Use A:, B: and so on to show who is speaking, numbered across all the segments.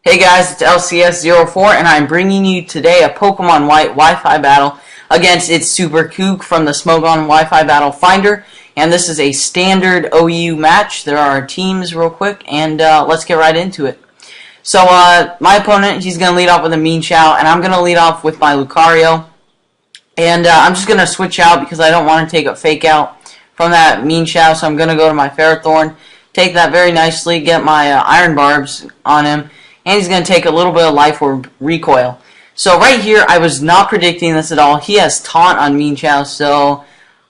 A: Hey guys, it's lcs04 and I'm bringing you today a Pokemon White Wi-Fi battle against ItsSuperKook from the Smogon Wi-Fi Battle Finder. And this is a standard OU match. There are teams real quick and let's get right into it. So my opponent, he's going to lead off with a Mean Chow and I'm going to lead off with my Lucario. And I'm just going to switch out because I don't want to take a fake out from that Mean Chow. So I'm going to go to my Ferrothorn, take that very nicely, get my Iron Barbs on him. And he's going to take a little bit of Life Orb recoil. So right here, I was not predicting this at all. He has Taunt on Mean Chow, so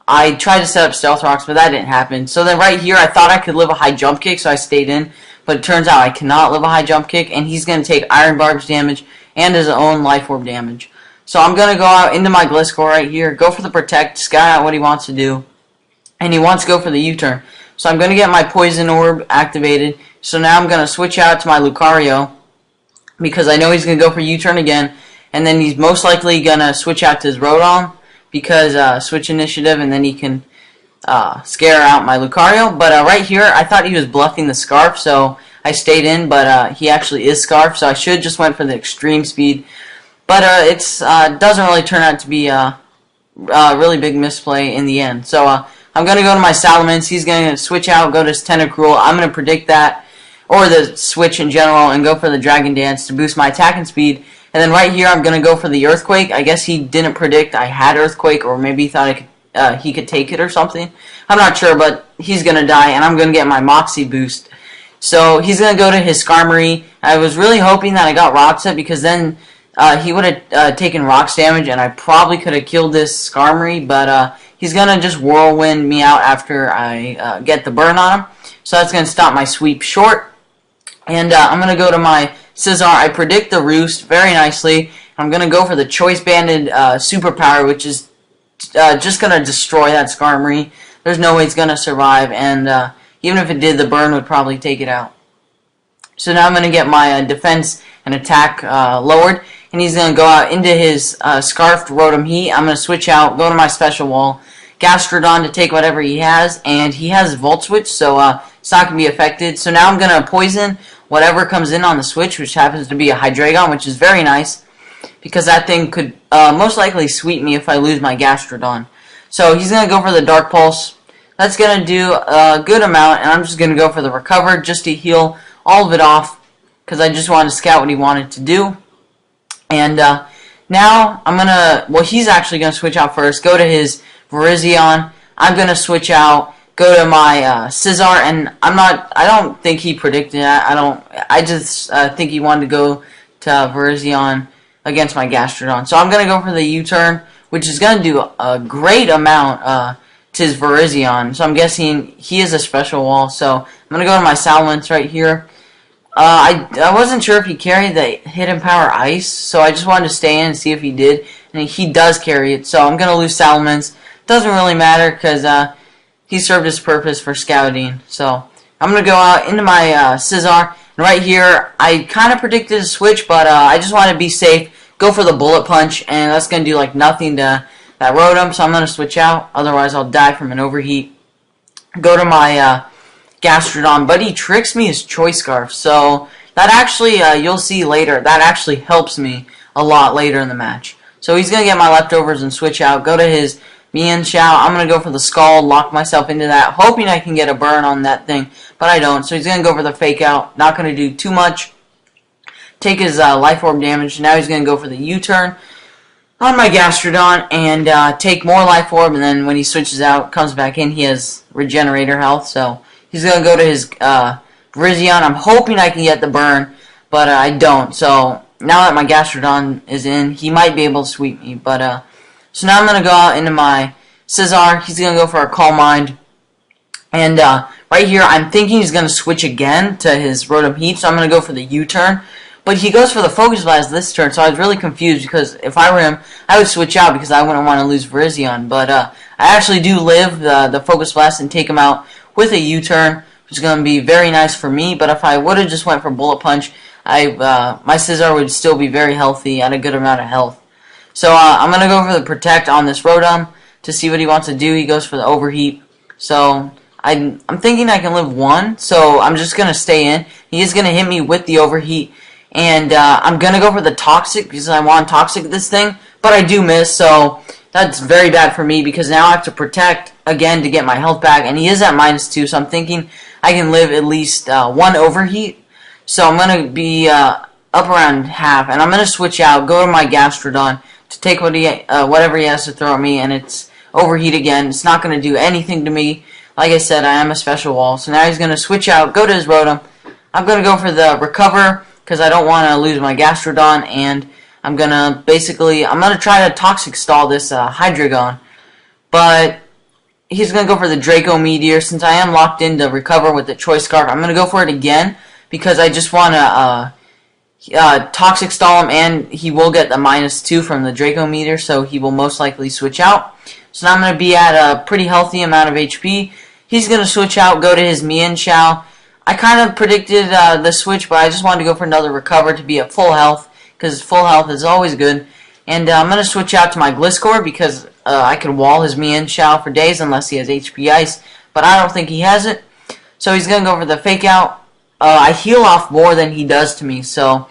A: I tried to set up Stealth Rocks, but that didn't happen. So then right here, I thought I could live a high jump kick, so I stayed in. But it turns out I cannot live a high jump kick, and he's going to take Iron Barbs damage and his own Life Orb damage. So I'm going to go out into my Gliscor right here, go for the Protect, scout out what he wants to do. And he wants to go for the U-turn. So I'm going to get my Poison Orb activated. So now I'm going to switch out to my Lucario, because I know he's going to go for U-turn again, and then he's most likely going to switch out to his Rotom, because switch initiative, and then he can scare out my Lucario. But right here, I thought he was bluffing the Scarf, so I stayed in, but he actually is Scarf, so I should just went for the extreme speed. But it doesn't really turn out to be a really big misplay in the end. So I'm going to go to my Salamence. He's going to switch out, go to his Tentacruel. I'm going to predict that, or the switch in general, and go for the Dragon Dance to boost my attacking speed. And then right here, I'm going to go for the Earthquake. I guess he didn't predict I had Earthquake, or maybe he thought he could take it or something. I'm not sure, but he's going to die, and I'm going to get my Moxie boost. So he's going to go to his Skarmory. I was really hoping that I got Rock Set, because then he would have taken Rocks damage, and I probably could have killed this Skarmory, but he's going to just Whirlwind me out after I get the burn on him. So that's going to stop my sweep short. And I'm going to go to my Scizor. I predict the Roost very nicely. I'm going to go for the Choice Banded Superpower, which is just going to destroy that Skarmory. There's no way it's going to survive, and even if it did, the burn would probably take it out. So now I'm going to get my defense and attack lowered, and he's going to go out into his Scarfed Rotom Heat. I'm going to switch out, go to my Special Wall, Gastrodon to take whatever he has, and he has Volt Switch, so it's not going to be affected. So now I'm going to poison whatever comes in on the switch, which happens to be a Hydreigon, which is very nice, because that thing could most likely sweep me if I lose my Gastrodon. So he's going to go for the Dark Pulse. That's going to do a good amount, and I'm just going to go for the Recover just to heal all of it off, because I just wanted to scout what he wanted to do. And now I'm going to, well, he's actually going to switch out first, go to his Virizion. I'm going to switch out, go to my Scizor, and I don't think he predicted that. I just think he wanted to go to Virizion against my Gastrodon. So I'm going to go for the U-turn, which is going to do a great amount to his Virizion. So I'm guessing he is a Special Wall. So I'm going to go to my Salamence right here. I wasn't sure if he carried the Hidden Power Ice, so I just wanted to stay in and see if he did. And he does carry it, so I'm going to lose Salamence. Doesn't really matter, because he served his purpose for scouting. So I'm going to go out into my Scizor. And right here, I kind of predicted a switch, but I just want to be safe. Go for the Bullet Punch, and that's going to do like nothing to that Rotom, so I'm going to switch out. Otherwise, I'll die from an overheat. Go to my Gastrodon, but he tricks me his Choice Scarf. So that actually, you'll see later, that actually helps me a lot later in the match. So he's going to get my leftovers and switch out. Go to his Mean Chow. I'm going to go for the Scald, lock myself into that, hoping I can get a burn on that thing, but I don't. So he's going to go for the Fake Out, not going to do too much. Take his Life Orb damage. Now he's going to go for the U-turn on my Gastrodon and take more Life Orb, and then when he switches out, comes back in, he has Regenerator health, so he's going to go to his Virizion. I'm hoping I can get the burn, but I don't. So now that my Gastrodon is in, he might be able to sweep me, but so now I'm going to go out into my Scizor. He's going to go for a Calm Mind. And right here, I'm thinking he's going to switch again to his Rotom Heat, so I'm going to go for the U-turn. But he goes for the Focus Blast this turn, so I was really confused, because if I were him, I would switch out because I wouldn't want to lose Virizion. But I actually do live the Focus Blast and take him out with a U-turn, which is going to be very nice for me. But if I would have just went for Bullet Punch, my Scizor would still be very healthy at a good amount of health. So I'm going to go for the Protect on this Rotom to see what he wants to do. He goes for the Overheat. So I'm thinking I can live one, so I'm just going to stay in. He is going to hit me with the Overheat, And I'm going to go for the Toxic because I want Toxic this thing. But I do miss, so that's very bad for me because now I have to Protect again to get my health back. And he is at -2, so I'm thinking I can live at least 1 overheat. So I'm going to be up around half. And I'm going to switch out, go to my Gastrodon to take whatever he has to throw at me. And it's overheat again. It's not going to do anything to me. Like I said, I am a special wall. So now he's going to switch out, go to his Rotom. I'm going to go for the Recover because I don't want to lose my Gastrodon, and I'm going to try to Toxic Stall this Hydreigon. But he's going to go for the Draco Meteor. Since I am locked into Recover with the Choice Scarf, I'm going to go for it again because I just want to Toxic Stall him, and he will get the -2 from the Draco Meteor, so he will most likely switch out. So now I'm going to be at a pretty healthy amount of HP. He's going to switch out, go to his Mienshao. I kind of predicted the switch, but I just wanted to go for another Recover to be at full health, because full health is always good. And I'm going to switch out to my Gliscor, because I can wall his Mienshao for days unless he has HP Ice, but I don't think he has it. So he's going to go for the Fake Out. I heal off more than he does to me, so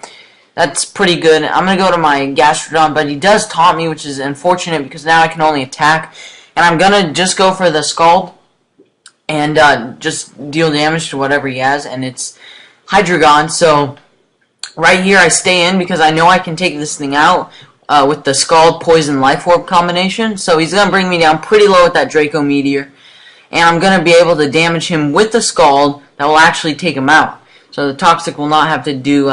A: that's pretty good. I'm going to go to my Gastrodon, but he does taunt me, which is unfortunate because now I can only attack. And I'm going to just go for the Scald and just deal damage to whatever he has, and it's Hydreigon. So right here I stay in because I know I can take this thing out with the Scald, Poison, Life Orb combination. So he's going to bring me down pretty low with that Draco Meteor, and I'm going to be able to damage him with the Scald that will actually take him out. So the Toxic will not have to do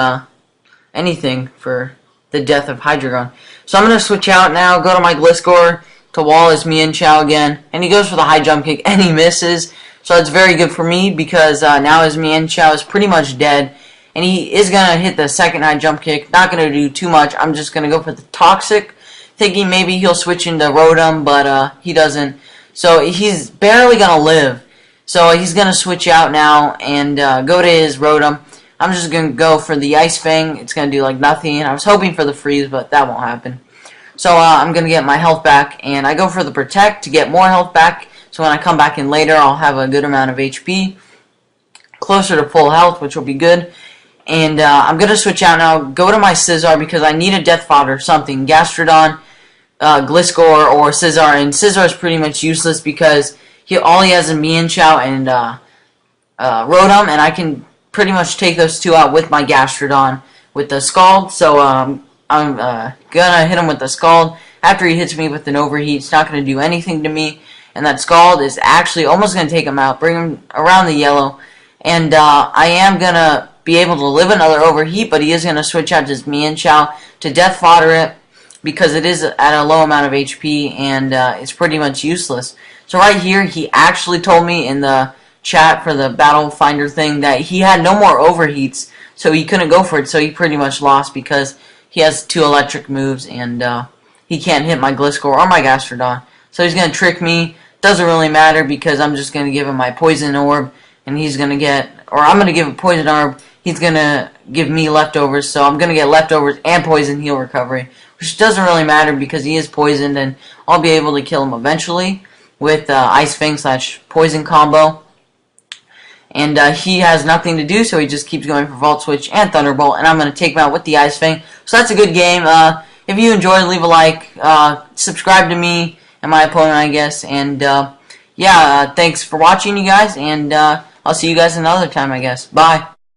A: anything for the death of Hydreigon. So I'm going to switch out now, go to my Gliscor to wall his Mienshao again, and he goes for the high jump kick, and he misses. So it's very good for me because now his Mienshao is pretty much dead, and he is going to hit the second high jump kick. Not going to do too much. I'm just going to go for the Toxic, thinking maybe he'll switch into Rotom, but he doesn't. So he's barely going to live. So he's going to switch out now and go to his Rotom. I'm just going to go for the Ice Fang. It's going to do like nothing. I was hoping for the Freeze, but that won't happen. So I'm going to get my health back, and I go for the Protect to get more health back. So when I come back in later, I'll have a good amount of HP. Closer to full health, which will be good. And I'm going to switch out now, go to my Scizor because I need a Death Fodder, something. Gastrodon, Gliscor, or Scizor. And Scizor is pretty much useless because all he has is Mienshao and Rotom, and I can pretty much take those two out with my Gastrodon with the Scald. So I'm gonna hit him with the Scald. After he hits me with an Overheat, it's not gonna do anything to me, and that Scald is actually almost gonna take him out, bring him around the yellow, and I am gonna be able to live another Overheat, but he is gonna switch out his Mienshao to Death Fodder it because it is at a low amount of HP and it's pretty much useless. So right here, he actually told me in the chat for the Battle Finder thing that he had no more Overheats, so he couldn't go for it, so he pretty much lost because he has 2 electric moves, and he can't hit my Gliscor or my Gastrodon. So he's going to trick me. Doesn't really matter because I'm just going to give him my Poison Orb, and he's going to get, or I'm going to give him Poison Orb, he's going to give me Leftovers, so I'm going to get Leftovers and Poison Heal Recovery, which doesn't really matter because he is poisoned, and I'll be able to kill him eventually with Ice Fang / Poison combo. And he has nothing to do, so he just keeps going for Volt Switch and Thunderbolt, and I'm going to take him out with the Ice Fang. So that's a good game. If you enjoyed, leave a like, subscribe to me and my opponent, I guess, and yeah, thanks for watching, you guys, and I'll see you guys another time, I guess. Bye.